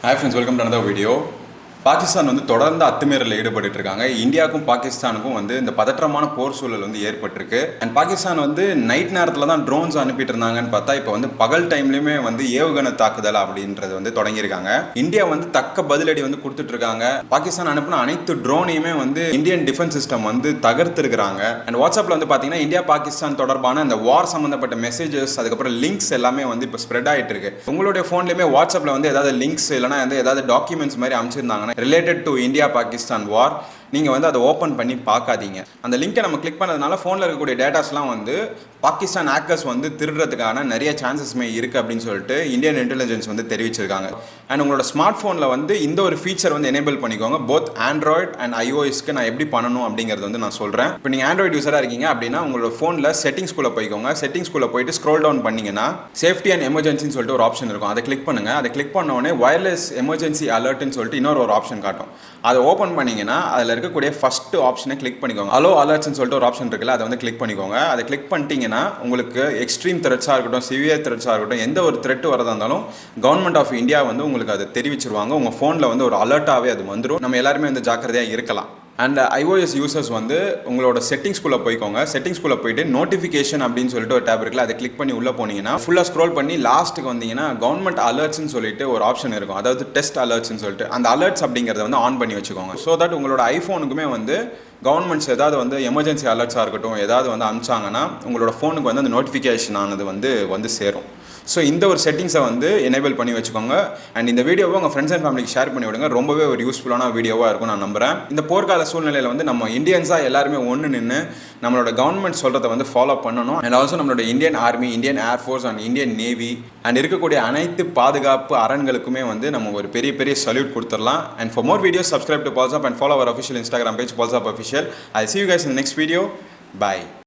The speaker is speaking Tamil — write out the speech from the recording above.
Hi friends, welcome to another video. Pakistan வந்து தொடர்ந்து அத்துமீறலில் ஈடுபட்டு இருக்காங்க. இந்தியாவுக்கும் பாகிஸ்தானுக்கும் வந்து இந்த பதற்றமான போர் சூழல் வந்து ஏற்பட்டிருக்கு. அண்ட் பாகிஸ்தான் வந்து நைட் நேரத்தில் தான் ட்ரோன்ஸ் அனுப்பிட்டு இருந்தாங்கன்னு பார்த்தா இப்போ வந்து பகல் டைம்லையுமே வந்து ஏவுகணை தாக்குதல் அப்படின்றது வந்து தொடங்கியிருக்காங்க. இந்தியா வந்து தக்க பதிலடி வந்து கொடுத்துட்டு இருக்காங்க. பாகிஸ்தான் அனுப்பின அனைத்து ட்ரோனையுமே வந்து இந்தியன் டிஃபென்ஸ் சிஸ்டம் வந்து தகர்த்திருக்கிறாங்க. அண்ட் வாட்ஸ்அப்பில் வந்து பார்த்தீங்கன்னா இந்தியா பாகிஸ்தான் தொடர்பான அந்த வார் சம்மந்தப்பட்ட மெசேஜஸ் அதுக்கப்புறம் லிங்க்ஸ் எல்லாமே வந்து இப்போ ஸ்ப்ரெட் ஆகிட்டு இருக்கு. உங்களுடைய ஃபோன்லேயுமே வாட்ஸ்அப்பில் வந்து ஏதாவது லிங்க்ஸ் இல்லைனா வந்து ஏதாவது டாக்குமெண்ட்ஸ் மாதிரி அமைச்சிருந்தாங்கன்னா ரிலேட்டட் டு இந்தியா பாகிஸ்தான் வார் நீங்கள் வந்து அதை ஓப்பன் பண்ணி பார்க்காதீங்க. அந்த லிங்கை நம்ம கிளிக் பண்ணதுனால ஃபோனில் இருக்கக்கூடிய டேட்டாஸ்லாம் வந்து பாகிஸ்தான் ஹேக்கர்ஸ் வந்து திருடுறதுக்கான நிறைய சான்சஸ்மே இருக்குது அப்படின்னு சொல்லிட்டு இந்தியன் இன்டெலிஜென்ஸ் வந்து தெரிவிச்சிருக்காங்க. அண்ட் உங்களோட ஸ்மார்ட் ஃபோனில் வந்து இந்த ஒரு ஃபீச்சர் வந்து எனேபிள் பண்ணிக்கோங்க. போத் ஆண்ட்ராய்ட் அண்ட் iOSக்கு நான் எப்படி பண்ணணும் அப்படிங்கிறது வந்து நான் சொல்கிறேன். இப்போ நீங்கள் ஆண்ட்ராய்டு யூஸராக இருக்கீங்க அப்படின்னா உங்களோட ஃபோனில் செட்டிங்ஸ்குள்ளே போய்க்கோங்க. செட்டிங்ஸ்குள்ளே போயிட்டு ஸ்க்ரோல் டவுன் பண்ணிங்கன்னா சேஃப்டி அண்ட் எமர்ஜென்சின்னு சொல்லிட்டு ஒரு ஆப்ஷன் இருக்கும். அதை கிளிக் பண்ணுங்கள். அதை கிளிக் பண்ண உடனே வயர்லெஸ் எமர்ஜென்சி அலர்ட்னு சொல்லிட்டு இன்னொரு ஒரு ஆப்ஷன் காட்டும். அதை ஓப்பன் பண்ணிங்கன்னா அதில் இருக்கக்கூடிய ஃபர்ஸ்ட் ஆப்ஷனை கிளிக் பண்ணிக்கோங்க. அலோ அலர்ட்ஸ்னு சொல்லிட்டு ஒரு ஆப்ஷன் இருக்குல்ல, அதை வந்து கிளிக் பண்ணிக்கோங்க. அதை கிளிக் பண்ணிட்டீங்கன்னா உங்களுக்கு எக்ஸ்ட்ரீம் த்ரெட்ஸாக இருக்கட்டும், சிவியர் த்ரெட்ஸாக இருக்கட்டும், எந்த ஒரு த்ரெட் வரதா இருந்தாலும் கவர்மெண்ட் ஆஃப் இந்தியா வந்து உங்களுக்கு அதை தெரிவிச்சிருவாங்க. உங்கள் ஃபோனில் வந்து ஒரு அலர்ட்டாகவே அது வந்துடும். நம்ம எல்லாருமே வந்து ஜாக்கிரதையாக இருக்கலாம். அண்ட் iOS யூசர்ஸ் வந்து உங்களோட செட்டிங்ஸ்குள்ளே போய்க்கோங்க. செட்டிங்ஸ்குள்ளே போயிட்டு நோட்டிஃபிகேஷன் அப்படின்னு சொல்லிட்டு ஒரு டேப் இருக்குல்ல, அதை கிளிக் பண்ணி உள்ளே போனீங்கன்னா ஃபுல்லாக ஸ்க்ரோல் பண்ணி லாஸ்ட்டுக்கு வந்தீங்கன்னா கவர்மெண்ட் அலர்ட்ஸ்னு சொல்லிட்டு ஒரு ஆப்ஷன் இருக்கும். அதாவது டெஸ்ட் அலர்ட்ஸ்னு சொல்லிட்டு அந்த அலர்ட்ஸ் அப்படிங்கிறத வந்து ஆன் பண்ணி வச்சுக்கோங்க. ஸோ தட் உங்களோட ஐஃபோனுக்குமே வந்து கவர்மெண்ட்ஸ் ஏதாவது வந்து எமர்ஜென்சி அலர்ட்ஸாக இருக்கட்டும் ஏதாவது வந்து அனுப்பிச்சாங்கன்னா உங்களோட ஃபோனுக்கு வந்து அந்த நோட்டிஃபிகேஷன் ஆனது வந்து சேரும். ஸோ இந்த ஒரு செட்டிங்ஸை வந்து எனேபிள் பண்ணி வச்சுக்கோங்க. அண்ட் இந்த வீடியோவை உங்கள் ஃப்ரெண்ட்ஸ் அண்ட் ஃபேமிலிக்கு ஷேர் பண்ணி விடுங்க. ரொம்பவே ஒரு யூஸ்ஃபுல்லான வீடியோவாக இருக்கும் நான் நம்புகிறேன். இந்த போர்க்கால சூழ்நிலையில் வந்து நம்ம இந்தியன்ஸாக எல்லாருமே ஒன்று நின்று நம்மளோட கவர்மெண்ட் சொல்கிறத வந்து ஃபாலோ பண்ணணும். அண்ட் ஆல்சோ நம்மளோட Indian army, Indian air force and Indian navy and இருக்கக்கூடிய அனைத்து பாதுகாப்பு அரண்களுக்குமே வந்து நம்ம ஒரு பெரிய பெரிய சல்யூட் கொடுத்துடலாம். And for more videos subscribe to Pulse up and follow our official Instagram page Pulse up official. I see you guys in the next video. Bye.